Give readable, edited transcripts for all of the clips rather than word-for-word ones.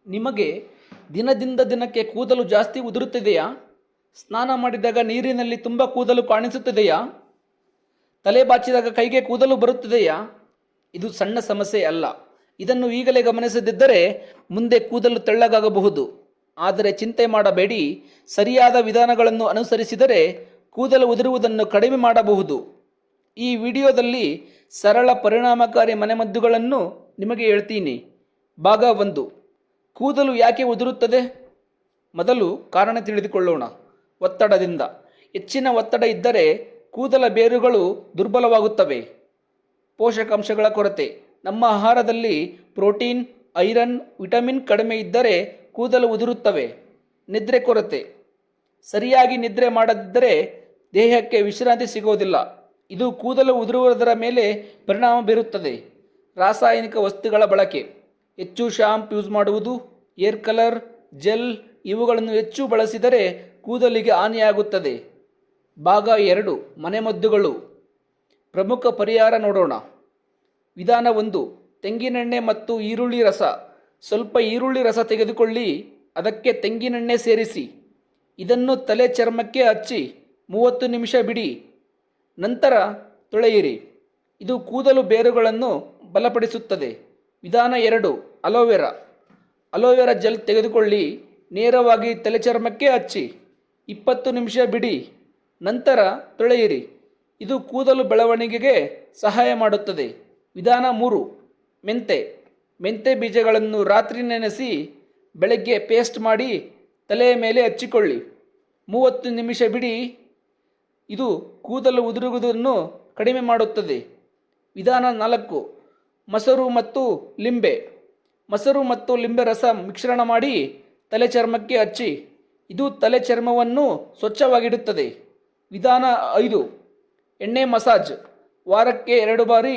ನಿಮಗೆ ದಿನದಿಂದ ದಿನಕ್ಕೆ ಕೂದಲು ಜಾಸ್ತಿ ಉದುರುತ್ತಿದೆಯಾ? ಸ್ನಾನ ಮಾಡಿದಾಗ ನೀರಿನಲ್ಲಿ ತುಂಬ ಕೂದಲು ಕಾಣಿಸುತ್ತಿದೆಯಾ? ತಲೆ ಬಾಚಿದಾಗ ಕೈಗೆ ಕೂದಲು ಬರುತ್ತಿದೆಯಾ? ಇದು ಸಣ್ಣ ಸಮಸ್ಯೆ ಅಲ್ಲ. ಇದನ್ನು ಈಗಲೇ ಗಮನಿಸದಿದ್ದರೆ ಮುಂದೆ ಕೂದಲು ತೆಳ್ಳಗಾಗಬಹುದು. ಆದರೆ ಚಿಂತೆ ಮಾಡಬೇಡಿ, ಸರಿಯಾದ ವಿಧಾನಗಳನ್ನು ಅನುಸರಿಸಿದರೆ ಕೂದಲು ಉದುರುವುದನ್ನು ಕಡಿಮೆ ಮಾಡಬಹುದು. ಈ ವಿಡಿಯೋದಲ್ಲಿ ಸರಳ ಪರಿಣಾಮಕಾರಿ ಮನೆಮದ್ದುಗಳನ್ನು ನಿಮಗೆ ಹೇಳ್ತೀನಿ. ಭಾಗ 1. ಕೂದಲು ಯಾಕೆ ಉದುರುತ್ತದೆ? ಮೊದಲು ಕಾರಣ ತಿಳಿದುಕೊಳ್ಳೋಣ. ಒತ್ತಡದಿಂದ. ಹೆಚ್ಚಿನ ಒತ್ತಡ ಇದ್ದರೆ ಕೂದಲ ಬೇರುಗಳು ದುರ್ಬಲವಾಗುತ್ತವೆ. ಪೋಷಕಾಂಶಗಳ ಕೊರತೆ. ನಮ್ಮ ಆಹಾರದಲ್ಲಿ ಪ್ರೋಟೀನ್, ಐರನ್, ವಿಟಮಿನ್ ಕಡಿಮೆ ಇದ್ದರೆ ಕೂದಲು ಉದುರುತ್ತವೆ. ನಿದ್ರೆ ಕೊರತೆ. ಸರಿಯಾಗಿ ನಿದ್ರೆ ಮಾಡದಿದ್ದರೆ ದೇಹಕ್ಕೆ ವಿಶ್ರಾಂತಿ ಸಿಗೋದಿಲ್ಲ. ಇದು ಕೂದಲು ಉದುರುವುದರ ಮೇಲೆ ಪರಿಣಾಮ ಬೀರುತ್ತದೆ. ರಾಸಾಯನಿಕ ವಸ್ತುಗಳ ಬಳಕೆ. ಹೆಚ್ಚು ಶಾಂಪು ಯೂಸ್ ಮಾಡುವುದು, ಏರ್ ಕಲರ್, ಜೆಲ್ ಇವುಗಳನ್ನು ಹೆಚ್ಚು ಬಳಸಿದರೆ ಕೂದಲಿಗೆ ಹಾನಿಯಾಗುತ್ತದೆ. ಭಾಗ 2. ಮನೆಮದ್ದುಗಳು. ಪ್ರಮುಖ ಪರಿಹಾರ ನೋಡೋಣ. ವಿಧಾನ 1. ತೆಂಗಿನೆಣ್ಣೆ ಮತ್ತು ಈರುಳ್ಳಿ ರಸ. ಸ್ವಲ್ಪ ಈರುಳ್ಳಿ ರಸ ತೆಗೆದುಕೊಳ್ಳಿ, ಅದಕ್ಕೆ ತೆಂಗಿನೆಣ್ಣೆ ಸೇರಿಸಿ. ಇದನ್ನು ತಲೆ ಚರ್ಮಕ್ಕೆ ಹಚ್ಚಿ 30 ನಿಮಿಷ ಬಿಡಿ. ನಂತರ ತೊಳೆಯಿರಿ. ಇದು ಕೂದಲು ಬೇರುಗಳನ್ನು ಬಲಪಡಿಸುತ್ತದೆ. ವಿಧಾನ 2. ಅಲೋವೆರಾ. ಅಲೋವೆರಾ ಜೆಲ್ ತೆಗೆದುಕೊಳ್ಳಿ, ನೇರವಾಗಿ ತಲೆ ಚರ್ಮಕ್ಕೆ ಹಚ್ಚಿ 20 ನಿಮಿಷ ಬಿಡಿ. ನಂತರ ತೊಳೆಯಿರಿ. ಇದು ಕೂದಲು ಬೆಳವಣಿಗೆಗೆ ಸಹಾಯ ಮಾಡುತ್ತದೆ. ವಿಧಾನ 3. ಮೆಂತೆ ಬೀಜಗಳನ್ನು ರಾತ್ರಿ ನೆನೆಸಿ ಬೆಳಗ್ಗೆ ಪೇಸ್ಟ್ ಮಾಡಿ ತಲೆಯ ಮೇಲೆ ಹಚ್ಚಿಕೊಳ್ಳಿ. 30 ನಿಮಿಷ ಬಿಡಿ. ಇದು ಕೂದಲು ಉದುರುವುದನ್ನು ಕಡಿಮೆ ಮಾಡುತ್ತದೆ. ವಿಧಾನ 4. ಮೊಸರು ಮತ್ತು ಲಿಂಬೆ. ಮೊಸರು ಮತ್ತು ಲಿಂಬೆ ರಸ ಮಿಶ್ರಣ ಮಾಡಿ ತಲೆ ಚರ್ಮಕ್ಕೆ ಹಚ್ಚಿ. ಇದು ತಲೆ ಚರ್ಮವನ್ನು ಸ್ವಚ್ಛವಾಗಿಡುತ್ತದೆ. ವಿಧಾನ 5. ಎಣ್ಣೆ ಮಸಾಜ್. ವಾರಕ್ಕೆ 2 ಬಾರಿ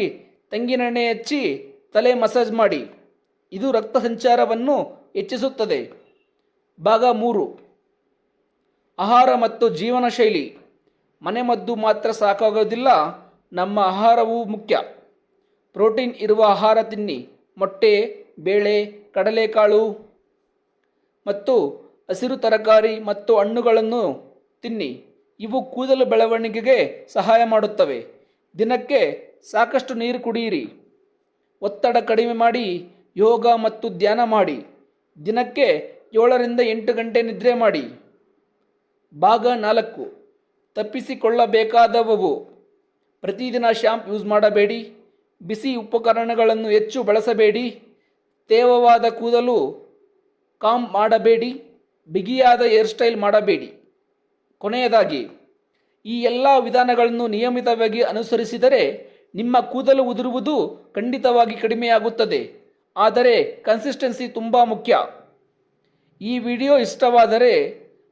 ತೆಂಗಿನೆಣ್ಣೆ ಹಚ್ಚಿ ತಲೆ ಮಸಾಜ್ ಮಾಡಿ. ಇದು ರಕ್ತ ಸಂಚಾರವನ್ನು ಹೆಚ್ಚಿಸುತ್ತದೆ. ಭಾಗ 3. ಆಹಾರ ಮತ್ತು ಜೀವನ ಶೈಲಿ. ಮನೆಮದ್ದು ಮಾತ್ರ ಸಾಕಾಗೋದಿಲ್ಲ, ನಮ್ಮ ಆಹಾರವೂ ಮುಖ್ಯ. ಪ್ರೋಟೀನ್ ಇರುವ ಆಹಾರ ತಿನ್ನಿ. ಮೊಟ್ಟೆ, ಬೇಳೆ, ಕಡಲೆಕಾಳು ಮತ್ತು ಹಸಿರು ತರಕಾರಿ ಮತ್ತು ಹಣ್ಣುಗಳನ್ನು ತಿನ್ನಿ. ಇವು ಕೂದಲು ಬೆಳವಣಿಗೆಗೆ ಸಹಾಯ ಮಾಡುತ್ತವೆ. ದಿನಕ್ಕೆ ಸಾಕಷ್ಟು ನೀರು ಕುಡಿಯಿರಿ. ಒತ್ತಡ ಕಡಿಮೆ ಮಾಡಿ ಯೋಗ ಮತ್ತು ಧ್ಯಾನ ಮಾಡಿ. ದಿನಕ್ಕೆ 7 ರಿಂದ 8 ಗಂಟೆ ನಿದ್ರೆ ಮಾಡಿ. ಭಾಗ 4. ತಪ್ಪಿಸಿಕೊಳ್ಳಬೇಕಾದವು. ಪ್ರತಿದಿನ ಶಾಂಪು ಯೂಸ್ ಮಾಡಬೇಡಿ. ಬಿಸಿ ಉಪಕರಣಗಳನ್ನು ಹೆಚ್ಚು ಬಳಸಬೇಡಿ. ತೇವವಾದ ಕೂದಲು ಕಾಂಬ್ ಮಾಡಬೇಡಿ. ಬಿಗಿಯಾದ ಹೇರ್ ಸ್ಟೈಲ್ ಮಾಡಬೇಡಿ. ಕೊನೆಯದಾಗಿ, ಈ ಎಲ್ಲ ವಿಧಾನಗಳನ್ನು ನಿಯಮಿತವಾಗಿ ಅನುಸರಿಸಿದರೆ ನಿಮ್ಮ ಕೂದಲು ಉದುರುವುದು ಖಂಡಿತವಾಗಿ ಕಡಿಮೆಯಾಗುತ್ತದೆ. ಆದರೆ ಕನ್ಸಿಸ್ಟೆನ್ಸಿ ತುಂಬ ಮುಖ್ಯ. ಈ ವಿಡಿಯೋ ಇಷ್ಟವಾದರೆ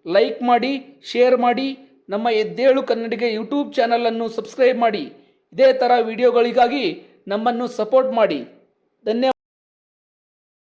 ಲೈಕ್ ಮಾಡಿ, ಶೇರ್ ಮಾಡಿ. ನಮ್ಮ ಎದ್ದೇಳು ಕನ್ನಡಿಗ ಯೂಟ್ಯೂಬ್ ಚಾನಲನ್ನು ಸಬ್ಸ್ಕ್ರೈಬ್ ಮಾಡಿ. ಇದೇ ಥರ ವಿಡಿಯೋಗಳಿಗಾಗಿ ನಮ್ಮನ್ನು ಸಪೋರ್ಟ್ ಮಾಡಿ. ಧನ್ಯವಾದ.